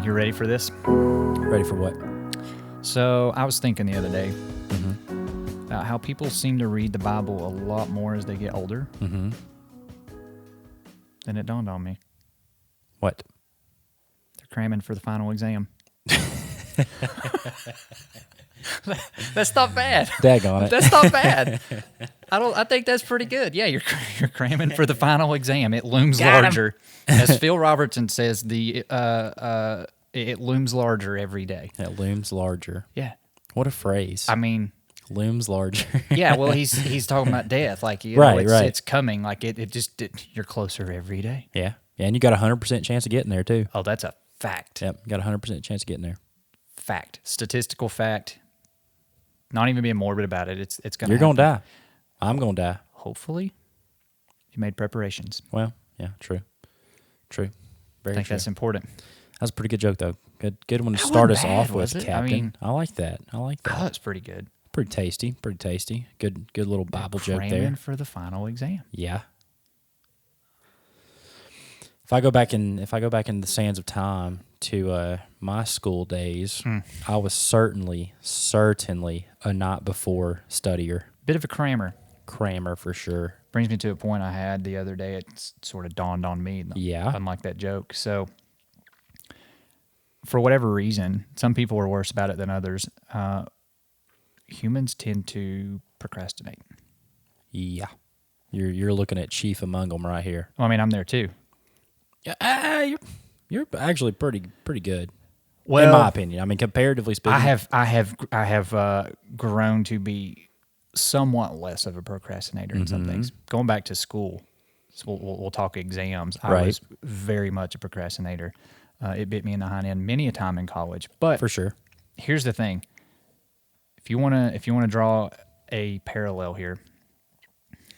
think you're ready for this? Ready for what? So I was thinking the other day about how people seem to read the Bible a lot more as they get older. Mm-hmm. Then it dawned on me. What? They're cramming for the final exam. That's not bad. Daggone it. That's not bad. I think that's pretty good. Yeah, you're cramming for the final exam. It looms Got 'em. larger. As Phil Robertson says, it looms larger every day. It looms larger. Yeah. What a phrase. I mean, looms larger. yeah, well, he's talking about death. Like, Right. it's coming. Like, you're closer every day. Yeah. Yeah, and you got a 100% chance of getting there, too. Oh, that's a fact. Yep, got a 100% chance of getting there. Fact. Statistical fact. Not even being morbid about it. It's going to You're going to die. I'm going to die. Hopefully, you made preparations. Well, yeah, true. True. Very I think true. that's important. That was a pretty good joke, though. Good one to That start us wasn't bad, off was with, it? I Captain. mean- I like that. Oh, it's pretty good. Pretty tasty. Pretty tasty. Good little Bible joke Cramming there. for the final exam. Yeah. If I go back in the sands of time to my school days, I was certainly a night before studier. Bit of a crammer. Crammer for sure. Brings me to a point I had the other day. It sort of dawned on me. Yeah. Unlike that joke. So, for whatever reason, some people are worse about it than others. Humans tend to procrastinate. Yeah. You're looking at chief among them right here. Well, I mean, I'm there too. Yeah, you're actually pretty good. Well, in my opinion. I mean, comparatively speaking. I have grown to be somewhat less of a procrastinator in some things. Going back to school, so we'll talk exams. I Right. was very much a procrastinator. It bit me in the hind end many a time in college. But For sure. here's the thing: if you wanna draw a parallel here,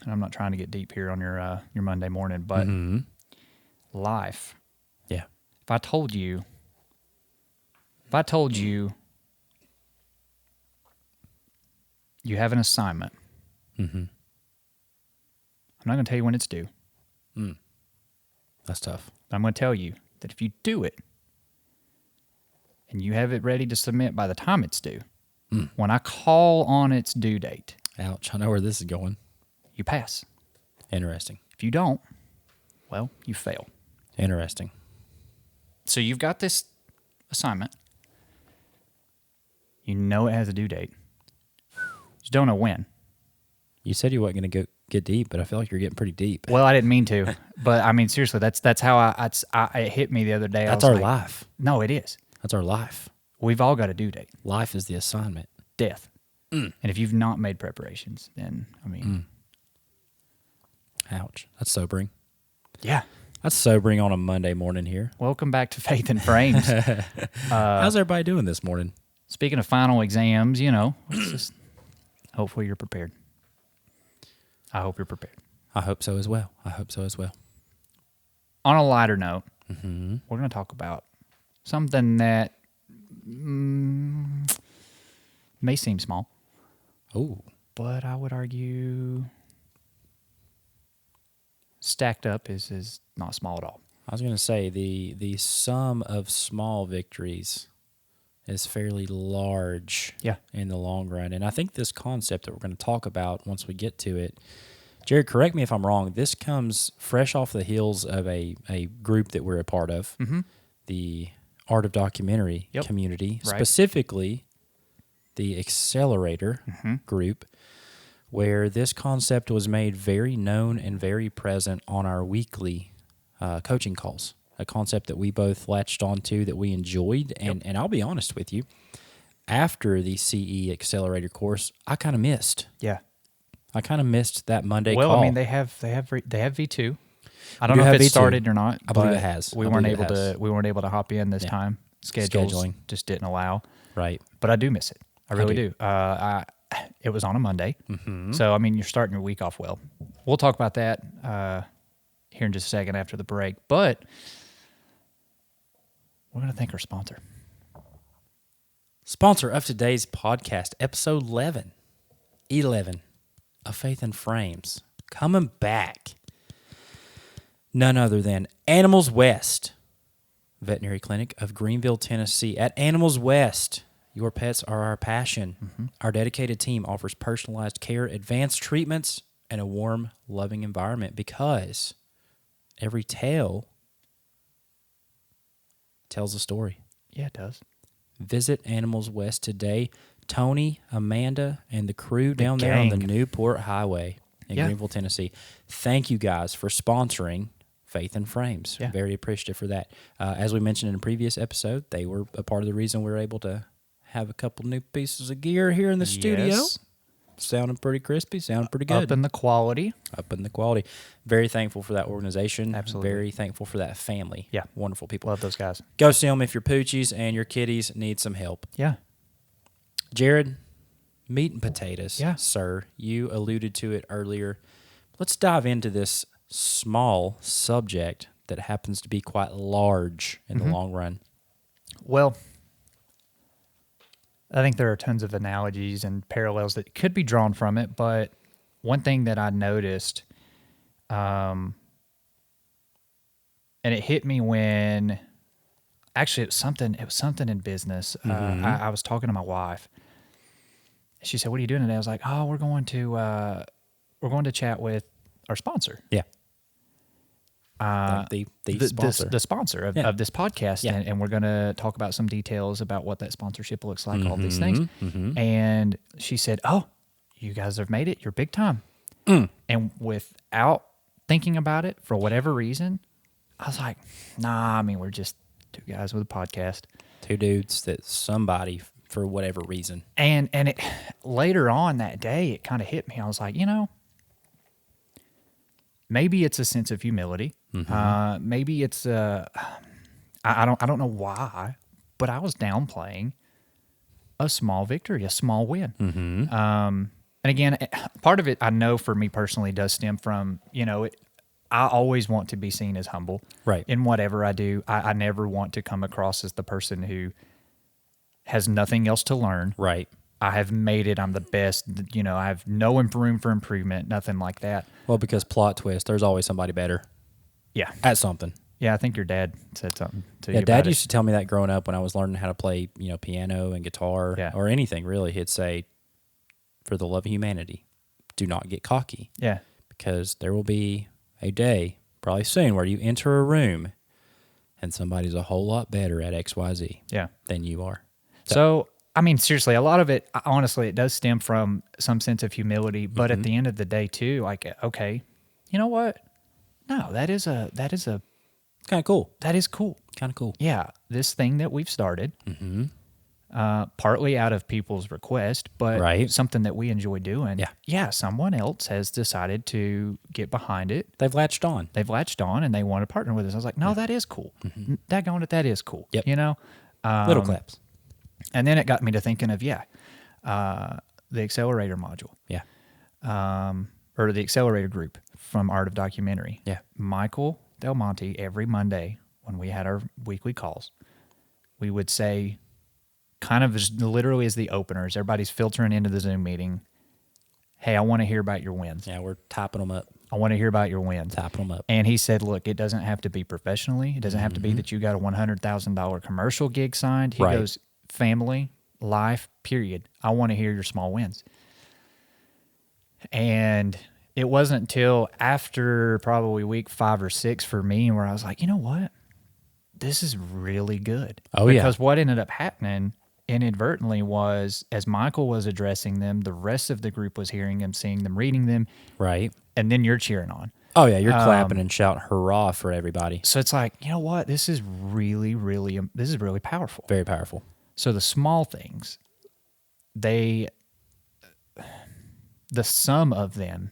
and I'm not trying to get deep here on your Monday morning, but life. Yeah. If I told you you have an assignment, I'm not going to tell you when it's due, That's tough. but I'm going to tell you that if you do it and you have it ready to submit by the time it's due, when I call on its due date, Ouch. I know where this is going. you pass. Interesting. If you don't, well, you fail. Interesting. So you've got this assignment. You know it has a due date. You don't know when. You said you weren't going to get deep, but I feel like you're getting pretty deep. Well, I didn't mean to, but I mean seriously, that's how it hit me the other day. That's I our was like, life. No, it is. That's our life. We've all got a due date. Life is the assignment. Death. And if you've not made preparations, then I mean, Ouch. That's sobering. yeah. That's sobering on a Monday morning here. Welcome back to Faith and Frames. How's everybody doing this morning? Speaking of final exams, it's just hopefully you're prepared. I hope you're prepared. I hope so as well. On a lighter note, we're going to talk about something that may seem small, Oh, but I would argue stacked up is not small at all. I was going to say the sum of small victories is fairly large in the long run. And I think this concept that we're going to talk about once we get to it, Jared, correct me if I'm wrong, this comes fresh off the heels of a group that we're a part of, the Art of Documentary community, Right. specifically the Accelerator group, where this concept was made very known and very present on our weekly coaching calls, a concept that we both latched onto that we enjoyed. And I'll be honest with you, after the CE Accelerator course, I kind of missed. Yeah. I kind of missed that Monday Well, call. I mean, they have V2. I don't do know if have it V2. started or not. I believe but it has. We I weren't believe it able has. to. We weren't able to hop in this time. Scheduling just didn't allow. Right. But I do miss it. I really do. do. It was on a Monday, so I mean, you're starting your week off well. We'll talk about that here in just a second after the break. But we're going to thank our sponsor. Sponsor of today's podcast, episode 11 of Faith and Frames, coming back. None other than Animals West, Veterinary Clinic of Greenville, Tennessee. At Animals West, your pets are our passion. Mm-hmm. Our dedicated team offers personalized care, advanced treatments, and a warm, loving environment because every tale tells a story. Yeah, it does. Visit Animals West today. Tony, Amanda, and the crew down there on the Newport Highway in Greenville, Tennessee. Thank you guys for sponsoring Faith and Frames. Yeah. Very appreciative for that. As we mentioned in a previous episode, they were a part of the reason we were able to have a couple new pieces of gear here in the studio. Sounding pretty crispy, sounding pretty good. Up in the quality. Very thankful for that organization. Absolutely. Very thankful for that family. Yeah. Wonderful people. Love those guys. Go see them if your poochies and your kitties need some help. Yeah. Jared, meat and potatoes. Yeah. Sir, you alluded to it earlier. Let's dive into this small subject that happens to be quite large in the long run. Well, I think there are tons of analogies and parallels that could be drawn from it, but one thing that I noticed, and it hit me when, actually it was something in business. I was talking to my wife. She said, "What are you doing today?" I was like, "Oh, we're going to chat with our sponsor." Yeah. The sponsor. The sponsor of this podcast, and we're going to talk about some details about what that sponsorship looks like, all these things. And she said, "Oh, you guys have made it. You're big time." And without thinking about it, for whatever reason, I was like, "Nah, I mean, we're just two guys with a podcast." Two dudes that somebody, for whatever reason. And it later on that day, it kind of hit me. I was like, maybe it's a sense of humility. Maybe it's I don't know why, but I was downplaying a small victory, a small win. And again, part of it, I know for me personally, does stem from I always want to be seen as humble, right? In whatever I do, I never want to come across as the person who has nothing else to learn, right? I have made it. I'm the best. I have no room for improvement. Nothing like that. Well, because plot twist, there's always somebody better. Yeah, at something. Yeah, I think your dad said something to you. Yeah, Dad used to tell me that growing up when I was learning how to play, piano and guitar or anything really. He'd say, "For the love of humanity, do not get cocky." Yeah, because there will be a day, probably soon, where you enter a room and somebody's a whole lot better at XYZ than you are. So, I mean, seriously, a lot of it, honestly, it does stem from some sense of humility. But at the end of the day, too, like, okay, you know what? No, that is kind of cool. That is cool. Kind of cool. Yeah, this thing that we've started, partly out of people's request, but something that we enjoy doing. Yeah, someone else has decided to get behind it. They've latched on, and they want to partner with us. I was like, no, that is cool. That is cool. Yep. Little claps. And then it got me to thinking of, the accelerator module. Yeah. Or the accelerator group from Art of Documentary. Yeah. Michael Del Monte, every Monday when we had our weekly calls, we would say, kind of literally as the openers, everybody's filtering into the Zoom meeting, "Hey, I want to hear about your wins." Yeah, we're typing them up. I want to hear about your wins. Typing them up. And he said, look, it doesn't have to be professionally. It doesn't have to be that you got a $100,000 commercial gig signed. He goes, family, life, period. I want to hear your small wins. And it wasn't until after probably week 5 or 6 for me where I was like, you know what? This is really good. Because what ended up happening inadvertently was, as Michael was addressing them, the rest of the group was hearing them, seeing them, reading them. Right. And then you're cheering on. Oh, yeah. You're clapping and shouting hurrah for everybody. So it's like, you know what? This is really, really powerful. Very powerful. So the small things, the sum of them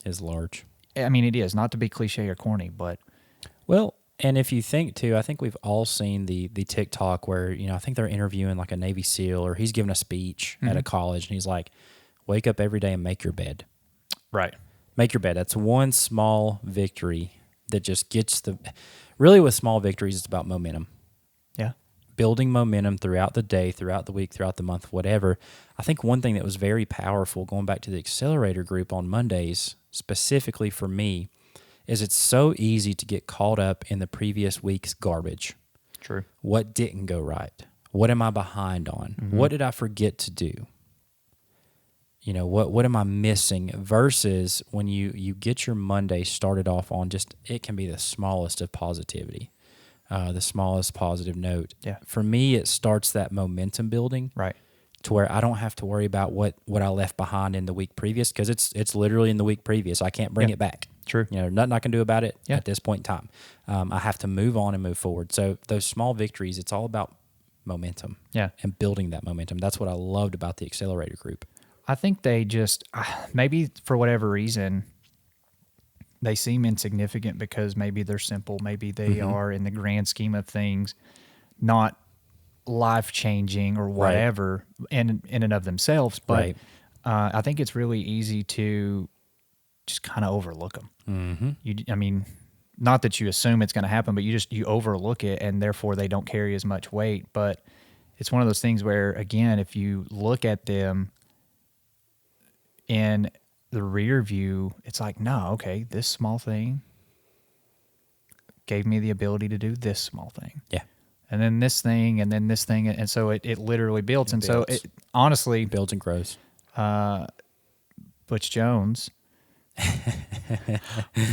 is large. I mean, it is, not to be cliche or corny, but. Well, and if you think too, I think we've all seen the TikTok where, I think they're interviewing like a Navy SEAL, or he's giving a speech at a college and he's like, wake up every day and make your bed. Right. Make your bed. That's one small victory that just gets really with small victories, it's about momentum. Yeah. Building momentum throughout the day, throughout the week, throughout the month, whatever. I think one thing that was very powerful, going back to the accelerator group on Mondays, specifically for me, is it's so easy to get caught up in the previous week's garbage. True. What didn't go right? What am I behind on? What did I forget to do? You know, what am I missing? Versus when you get your Monday started off on just, it can be the smallest of positivity, the smallest positive note. Yeah. For me, it starts that momentum building. Right. To where I don't have to worry about what I left behind in the week previous, because it's literally in the week previous. I can't bring it back. True. You know, nothing I can do about it at this point in time. I have to move on and move forward. So those small victories, it's all about momentum. Yeah. And building that momentum. That's what I loved about the Accelerator group. I think they just, maybe for whatever reason, they seem insignificant because maybe they're simple. Maybe they are, in the grand scheme of things, not life-changing or whatever in and of themselves. But I think it's really easy to just kind of overlook them. I mean, not that you assume it's going to happen, but you overlook it, and therefore they don't carry as much weight. But it's one of those things where, again, if you look at them in the rear view, it's like, no, okay, this small thing gave me the ability to do this small thing. Yeah. And then this thing, and then this thing. And so it literally builds. So it honestly builds and grows. Butch Jones,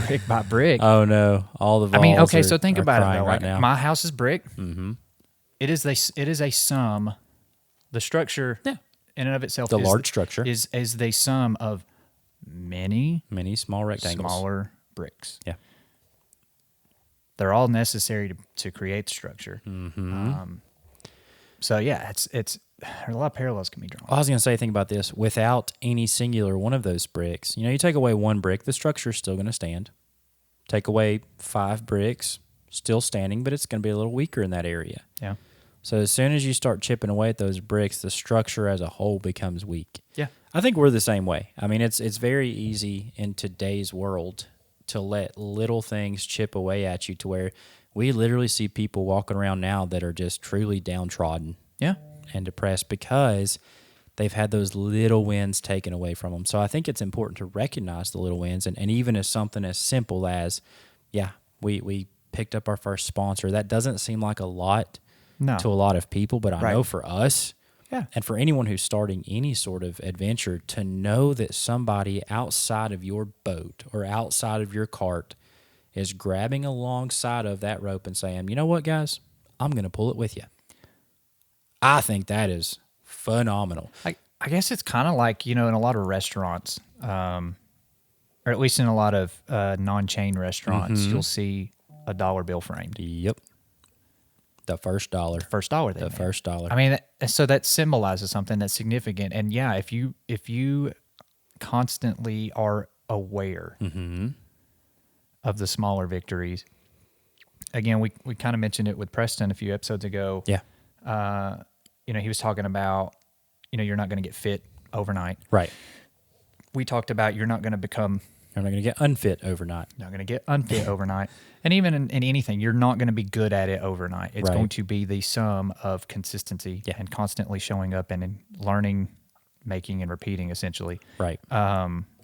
brick by brick. Oh, no. All the I mean, okay, so think about it, though. Right now. My house is brick. It is a sum. The structure in and of itself the large structure is the sum of many small rectangles. Smaller bricks. Yeah. They're all necessary to create the structure. So yeah, it's there's a lot of parallels can be drawn. I was going to say, think about this. Without any singular one of those bricks, you know, you take away one brick, the structure is still going to stand. Take away 5 bricks, still standing, but it's going to be a little weaker in that area. Yeah. So as soon as you start chipping away at those bricks, the structure as a whole becomes weak. Yeah. I think we're the same way. I mean, it's very easy in today's world to let little things chip away at you, to where we literally see people walking around now that are just truly downtrodden. Yeah. And depressed because they've had those little wins taken away from them. So I think it's important to recognize the little wins, and even as something as simple as, we picked up our first sponsor. That doesn't seem like a lot to a lot of people, but I know for us, and for anyone who's starting any sort of adventure, to know that somebody outside of your boat or outside of your cart is grabbing alongside of that rope and saying, you know what, guys, I'm going to pull it with you. I think that is phenomenal. I guess it's kind of like, you know, in a lot of restaurants, or at least in a lot of non-chain restaurants, you'll see a dollar bill framed. Yep. The first dollar. First dollar. First dollar. I mean, so that symbolizes something that's significant. And yeah, if you constantly are aware of the smaller victories, again, we kind of mentioned it with Preston a few episodes ago. Yeah. You know, he was talking about, you know, you're not going to get fit overnight. Right. We talked about you're not going to get unfit overnight. Not going to get unfit overnight. And even in anything, you're not going to be good at it overnight. It's going to be the sum of consistency and constantly showing up and learning, making, and repeating, essentially. Right.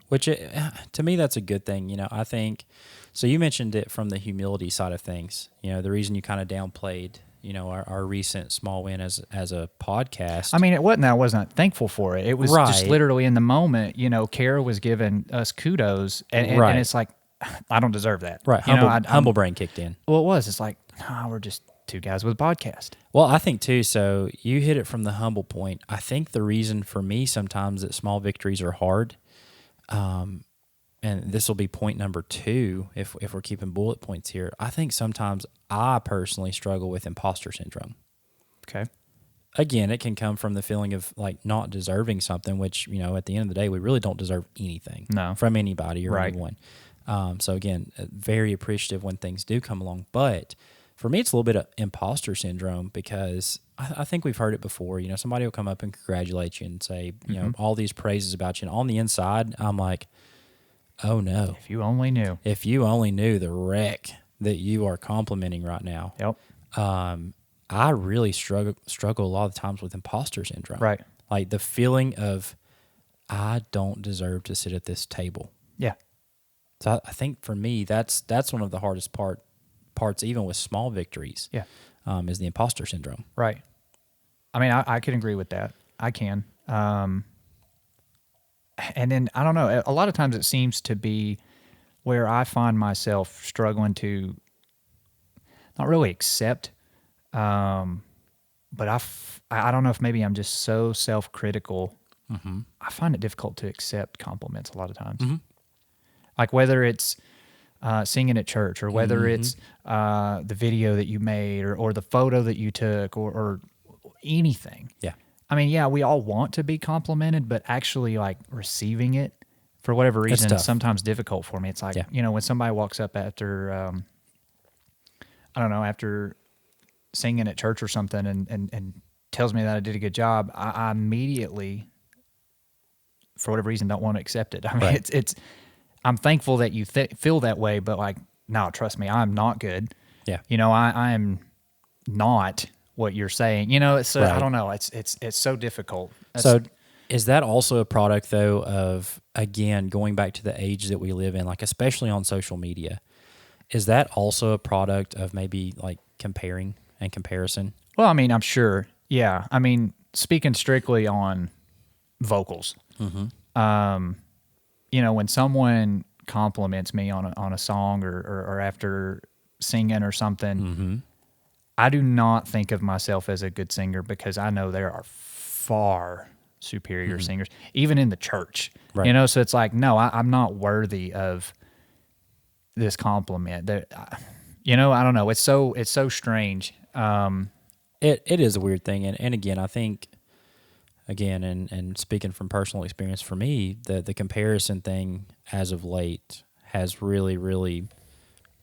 Which, to me, that's a good thing. You know, I think, so you mentioned it from the humility side of things. You know, the reason you kind of downplayed, you know, our recent small win as a podcast. I mean, it wasn't that I wasn't thankful for it. It was just literally in the moment, you know, Kara was giving us kudos, and it's like, I don't deserve that. Right. Humble brain kicked in. Well, it was. It's like, oh, we're just two guys with a podcast. Well, I think, too, so you hit it from the humble point. I think the reason for me sometimes that small victories are hard, and this will be point number 2 if we're keeping bullet points here, I think sometimes I personally struggle with imposter syndrome. Okay. Again, it can come from the feeling of like not deserving something, which, you know, at the end of the day, we really don't deserve anything from anybody or anyone. So again, very appreciative when things do come along. But for me, it's a little bit of imposter syndrome because I think we've heard it before. You know, somebody will come up and congratulate you and say, you know, all these praises about you. And on the inside, I'm like, oh no. If you only knew. If you only knew the wreck that you are complimenting right now. Yep. I really struggle a lot of times with imposter syndrome. Right. Like the feeling of, I don't deserve to sit at this table. Yeah. So I think for me, that's one of the hardest parts, even with small victories. Yeah. is the imposter syndrome. Right. I mean, I can agree with that. I can. And then, I don't know, a lot of times it seems to be where I find myself struggling to not really accept, but I don't know if maybe I'm just so self-critical. Mm-hmm. I find it difficult to accept compliments a lot of times. Mm-hmm. Like whether it's singing at church, or whether mm-hmm. it's the video that you made, or the photo that you took, or anything. Yeah. I mean, yeah, we all want to be complimented, but actually like receiving it for whatever reason is sometimes difficult for me. It's like, when somebody walks up after, I don't know, after singing at church or something and tells me that I did a good job, I immediately, for whatever reason, don't want to accept it. I mean, it's I'm thankful that you feel that way, but like, no, trust me, I'm not good. Yeah. I am not what you're saying. It's I don't know. It's so difficult. So is that also a product though of, again, going back to the age that we live in, like especially on social media, is that also a product of maybe like comparing and comparison? Well, I mean, I'm sure. Yeah. I mean, speaking strictly on vocals, mm-hmm. When someone compliments me on a song or after singing or something, mm-hmm. I do not think of myself as a good singer, because I know there are far superior mm-hmm. singers, even in the church. Right. So it's like, no, I'm not worthy of this compliment. That, I don't know. It's so strange. It is a weird thing, and again, I think, and speaking from personal experience for me, the comparison thing as of late has really, really,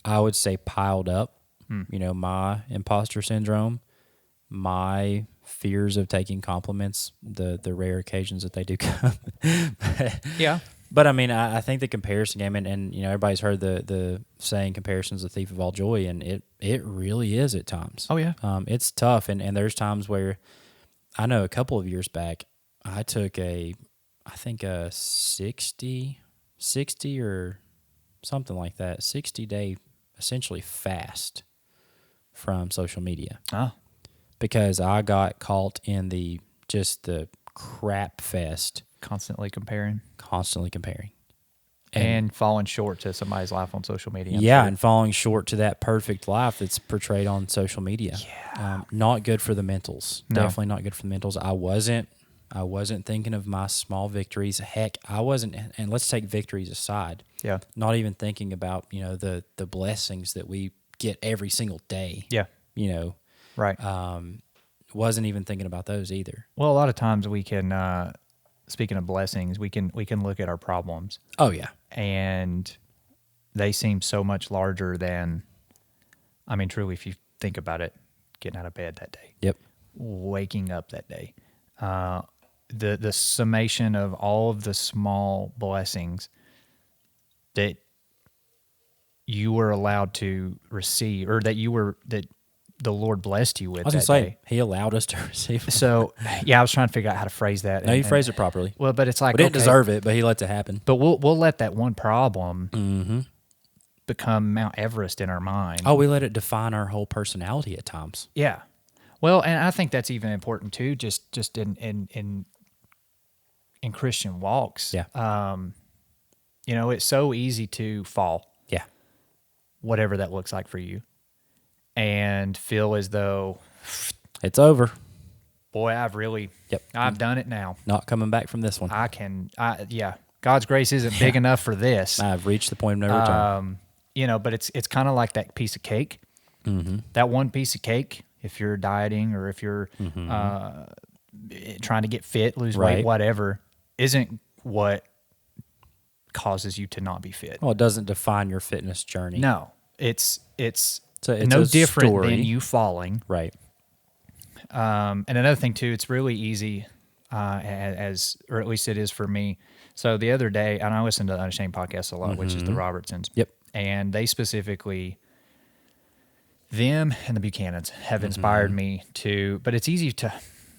I would say, piled up. My imposter syndrome, my fears of taking compliments, the rare occasions that they do come. Yeah. But I mean, I think the comparison game, and everybody's heard the saying, comparison's the thief of all joy, and it really is at times. Oh, yeah. It's tough, and there's times where, I know a couple of years back, I took I think a 60 or something like that, 60-day essentially fast from social media. Oh. Because I got caught in the crap fest. Constantly comparing. And falling short to somebody's life on social media. I'm sure. And falling short to that perfect life that's portrayed on social media. Yeah. Not good for the mentals. No. Definitely not good for the mentals. I wasn't thinking of my small victories. Heck, I wasn't, and let's take victories aside. Yeah. Not even thinking about, the blessings that we get every single day. Yeah. Right. Wasn't even thinking about those either. Well, a lot of times we can, speaking of blessings, we can look at our problems. Oh, yeah. And they seem so much larger than, I mean, truly, if you think about it, getting out of bed that day. Yep. Waking up that day. The summation of all of the small blessings that you were allowed to receive, or that the Lord blessed you with. I was going to say, He allowed us to receive them. So, I was trying to figure out how to phrase that. No, you phrased it properly. Well, but it's like, we didn't deserve it, but He lets it happen. But we'll let that one problem mm-hmm. become Mount Everest in our mind. Oh, we let it define our whole personality at times. Yeah. Well, and I think that's even important too, just in Christian walks. Yeah. It's so easy to fall. Yeah. Whatever that looks like for you. And feel as though it's over. Boy, I've done it now. Not coming back from this one. God's grace isn't big enough for this. I've reached the point of no return. But it's kind of like that piece of cake. Mm-hmm. That one piece of cake, if you're dieting or if you're mm-hmm. Trying to get fit, lose weight, whatever, isn't what causes you to not be fit. Well, it doesn't define your fitness journey. No, it's it's no different story. than you falling. Right. And another thing too, it's really easy, or at least it is for me. So the other day, and I listen to the Unashamed podcast a lot, mm-hmm. which is the Robertsons. Yep. And they specifically, them and the Buchanans have inspired mm-hmm. me to, but it's easy to,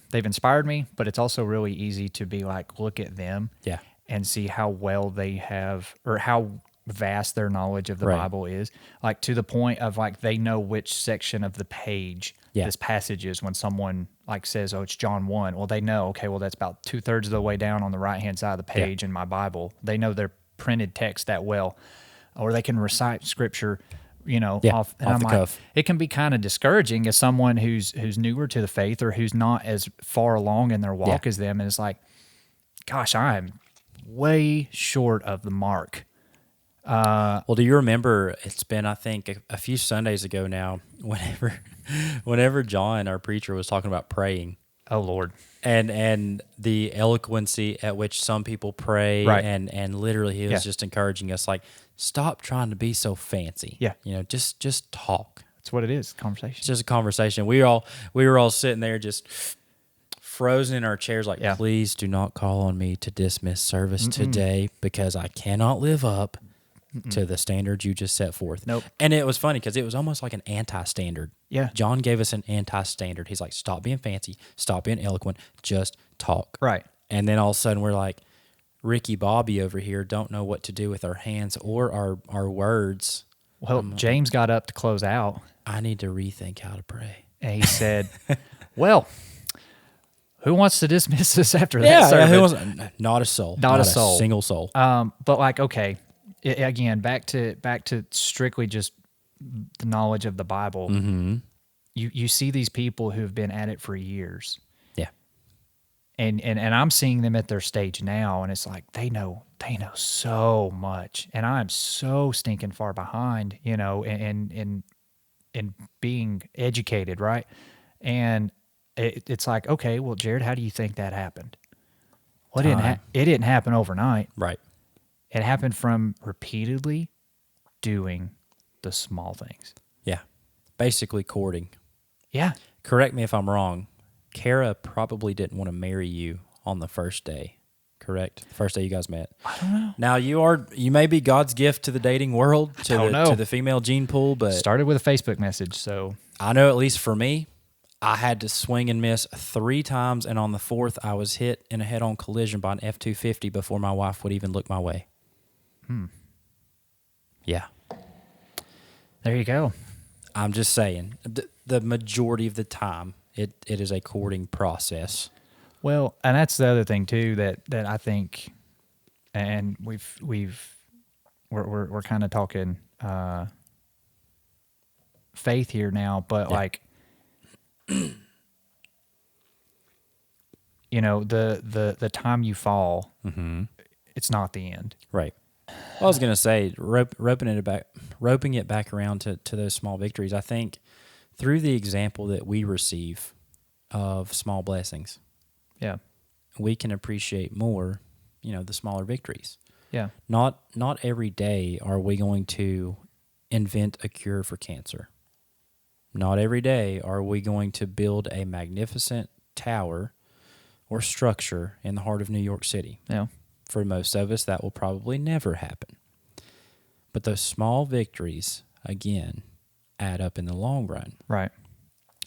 they've inspired me, but it's also really easy to be like, look at them. Yeah. And see how well they have, or how vast their knowledge of the Bible is, like to the point of like they know which section of the page this passage is when someone like says, oh, it's John 1. Well, they know, okay, well, that's about 2/3 of the way down on the right-hand side of the page in my Bible. They know their printed text that well, or they can recite scripture, off the cuff. It can be kind of discouraging as someone who's newer to the faith or who's not as far along in their walk as them. And it's like, gosh, I'm way short of the mark. Well, do you remember, it's been, I think, a few Sundays ago now, whenever John, our preacher, was talking about praying. Oh, Lord. And the eloquency at which some people pray, and literally he was just encouraging us, like, stop trying to be so fancy. Yeah. Just talk. That's what it is, conversation. It's just a conversation. We were all sitting there just frozen in our chairs like, please do not call on me to dismiss service today because I cannot live up to the standards you just set forth. Nope. And it was funny because it was almost like an anti-standard. Yeah. John gave us an anti-standard. He's like, stop being fancy, stop being eloquent, just talk. Right. And then all of a sudden we're like, Ricky Bobby over here don't know what to do with our hands or our words. Well, James got up to close out. I need to rethink how to pray. And he said, well, who wants to dismiss us after that service? Not a soul. Not a soul. Single soul. But like, okay, again, back to strictly just the knowledge of the Bible. Mm-hmm. You see these people who have been at it for years. Yeah. And I'm seeing them at their stage now, and it's like they know so much, and I'm so stinking far behind, in being educated, right? And it's like, okay, well, Jared, how do you think that happened? Well, it didn't happen overnight. Right. It happened from repeatedly doing the small things. Yeah. Basically courting. Yeah. Correct me if I'm wrong. Kara probably didn't want to marry you on the first day, correct? The first day you guys met. I don't know. Now you may be God's gift to the dating world, to the female gene pool, but started with a Facebook message, so I know at least for me, I had to swing and miss 3 times, and on the 4th, I was hit in a head-on collision by an F-250 before my wife would even look my way. Yeah. There you go. I'm just saying, the majority of the time, it is a courting process. Well, and that's the other thing too that I think, and we're kind of talking faith here now, but like, the time you fall, it's not the end. Right. Well, I was going to say, roping it back around to those small victories. I think through the example that we receive of small blessings, we can appreciate more, the smaller victories. Yeah. Not every day are we going to invent a cure for cancer. Not every day are we going to build a magnificent tower or structure in the heart of New York City. Yeah. For most of us, that will probably never happen. But those small victories, again, add up in the long run. Right.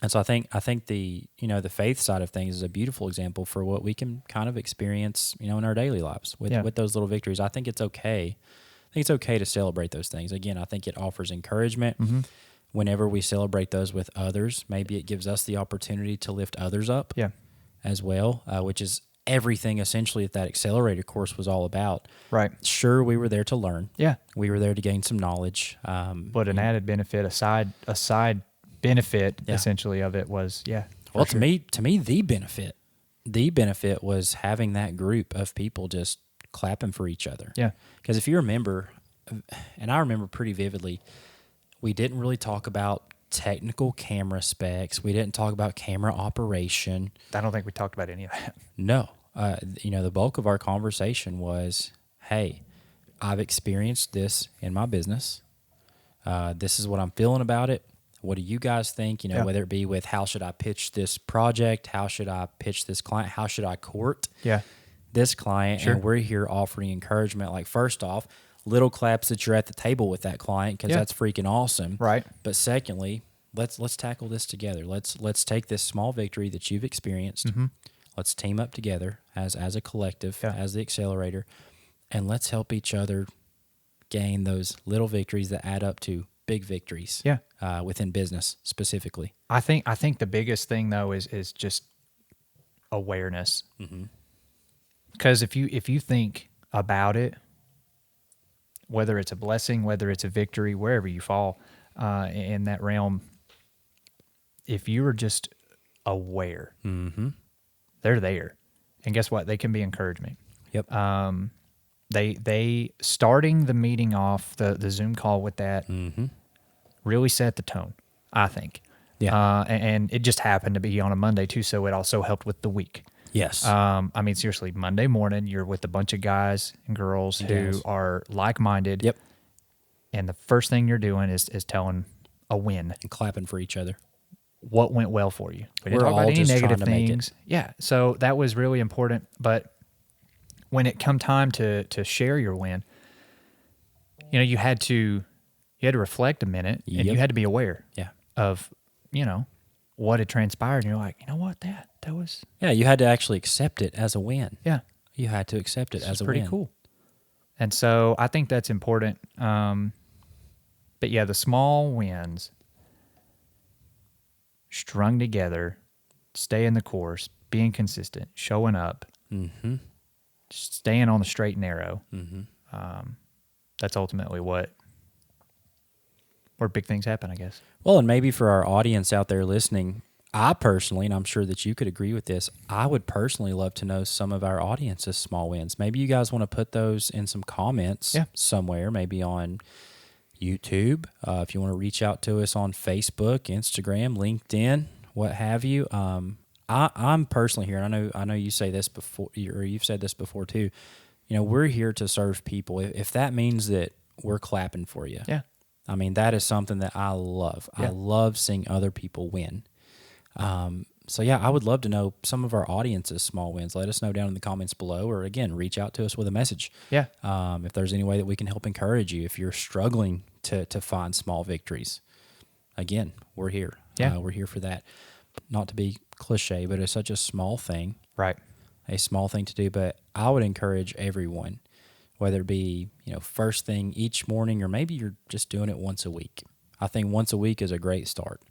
And so I think the the faith side of things is a beautiful example for what we can kind of experience, in our daily lives with those little victories. I think it's okay. I think it's okay to celebrate those things. Again, I think it offers encouragement. Mm-hmm. Whenever we celebrate those with others, maybe it gives us the opportunity to lift others up as well, which is everything essentially that accelerator course was all about. Right. Sure, we were there to learn. Yeah. We were there to gain some knowledge. But an added benefit, a side benefit essentially of it was, well, to me, the benefit was having that group of people just clapping for each other. Yeah. Because if you remember, and I remember pretty vividly, we didn't really talk about technical camera specs. We didn't talk about camera operation. I don't think we talked about any of that. No. The bulk of our conversation was, hey, I've experienced this in my business. This is what I'm feeling about it. What do you guys think? Whether it be with how should I pitch this project? How should I pitch this client? How should I court this client? Sure. And we're here offering encouragement. Like, first off, little claps that you're at the table with that client because that's freaking awesome. Right. But secondly, let's tackle this together. Let's take this small victory that you've experienced. Mm-hmm. Let's team up together as a collective, as the accelerator, and let's help each other gain those little victories that add up to big victories. Yeah. Within business specifically. I think the biggest thing though is just awareness. Because if you think about it, whether it's a blessing, whether it's a victory, wherever you fall in that realm, if you are just aware, they're there. And guess what? They can be encouragement. Yep. They starting the meeting off, the Zoom call with that really set the tone, I think. Yeah. And it just happened to be on a Monday too, so it also helped with the week. Yes. I mean, seriously, Monday morning, you're with a bunch of guys and girls who are like-minded. Yep. And the first thing you're doing is telling a win. And clapping for each other. What went well for you? We didn't We're talk about all any just negative trying to make it. things. Yeah, so that was really important. But when it come time to share your win, you had to reflect a minute, and you had to be aware of what had transpired. And you're like, you know what, that was you had to actually accept it as a win. Yeah, you had to accept it as a pretty win. Cool. And so I think that's important. But yeah, the small wins strung together, staying the course, being consistent, showing up, staying on the straight and narrow. That's ultimately where big things happen, I guess. Well, and maybe for our audience out there listening, I personally, and I'm sure that you could agree with this, I would personally love to know some of our audience's small wins. Maybe you guys want to put those in some comments somewhere, maybe on YouTube. If you want to reach out to us on Facebook, Instagram, LinkedIn, what have you. I'm personally here, and I know you say this before, or you've said this before too. We're here to serve people. If that means that we're clapping for you, I mean, that is something that I love. I love seeing other people win. So I would love to know some of our audience's small wins. Let us know down in the comments below, or again, reach out to us with a message. Yeah. If there's any way that we can help encourage you, if you're struggling to find small victories, again, we're here. Yeah. We're here for that. Not to be cliche, but it's such a small thing. Right. A small thing to do, but I would encourage everyone, whether it be, first thing each morning, or maybe you're just doing it once a week. I think once a week is a great start.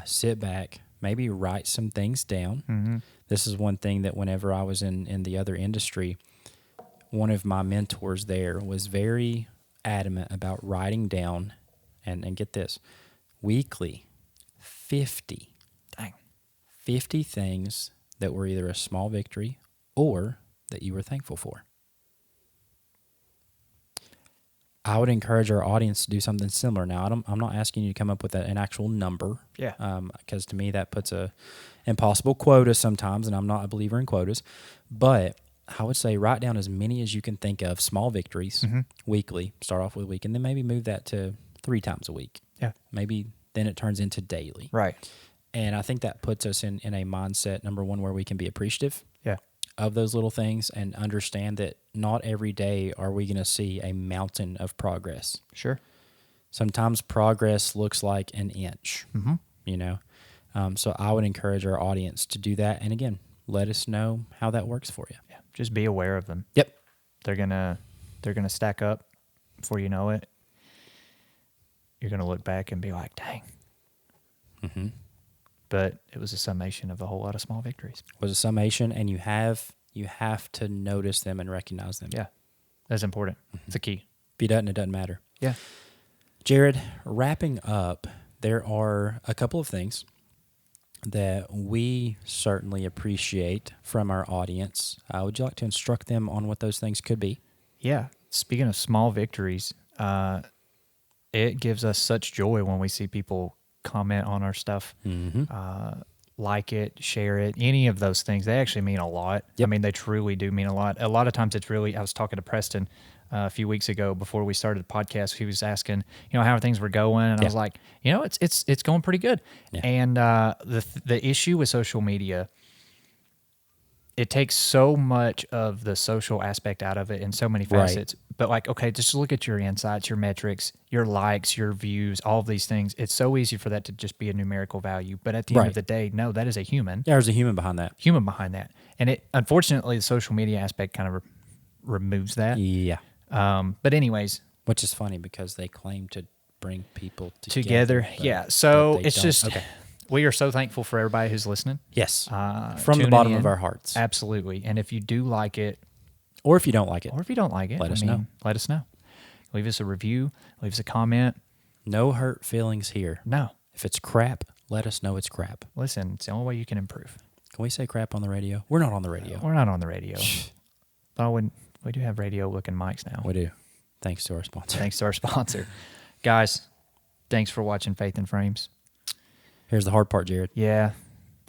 Sit back, maybe write some things down. This is one thing that whenever I was in the other industry, one of my mentors there was very adamant about writing down, and get this, weekly, 50 things that were either a small victory or that you were thankful for. I would encourage our audience to do something similar. Now, I'm not asking you to come up with an actual number. Because to me, that puts a impossible quota sometimes, and I'm not a believer in quotas. But I would say write down as many as you can think of small victories weekly. Start off with a week, and then maybe move that to 3 times a week. Yeah. Maybe then it turns into daily. Right. And I think that puts us in a mindset, number one, where we can be appreciative of those little things and understand that not every day are we going to see a mountain of progress. Sure. Sometimes progress looks like an inch, So I would encourage our audience to do that. And again, let us know how that works for you. Yeah. Just be aware of them. Yep. They're gonna stack up before you know it. You're going to look back and be like, dang. But it was a summation of a whole lot of small victories. It was a summation, and you have to notice them and recognize them. Yeah, that's important. It's a key. If you doesn't, it doesn't matter. Yeah. Jared, wrapping up, there are a couple of things that we certainly appreciate from our audience. Would you like to instruct them on what those things could be? Yeah. Speaking of small victories, it gives us such joy when we see people comment on our stuff, like it, share it, any of those things. They actually mean a lot. I mean, they truly do mean a lot. A lot of times it's really, I was talking to Preston a few weeks ago before we started the podcast. He was asking, how things were going. And I was like, it's going pretty good. Yeah. And the issue with social media, it takes so much of the social aspect out of it in so many facets. Right. But just look at your insights, your metrics, your likes, your views, all of these things. It's so easy for that to just be a numerical value. But at the end of the day, no, that is a human. Yeah, there's a human behind that. And unfortunately, the social media aspect kind of removes that. Yeah. But anyways, Which is funny because they claim to bring people together. Yeah. So it's just, we are so thankful for everybody who's listening. Yes. From the bottom of our hearts. Absolutely. And if you do like it, or if you don't like it, let us know. Let us know. Leave us a review. Leave us a comment. No hurt feelings here. No. If it's crap, let us know it's crap. Listen, it's the only way you can improve. Can we say crap on the radio? We're not on the radio. We're not on the radio. But we do have radio-looking mics now. We do. Thanks to our sponsor. Guys, thanks for watching Faith in Frames. Here's the hard part, Jared. Yeah.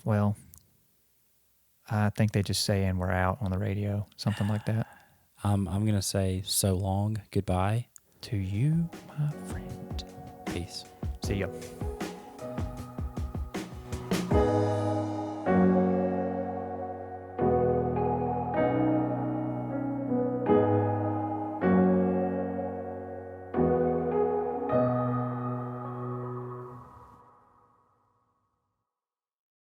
Well, I think they just say, and we're out on the radio, something like that. I'm going to say so long, goodbye. To you, my friend. Peace. See ya.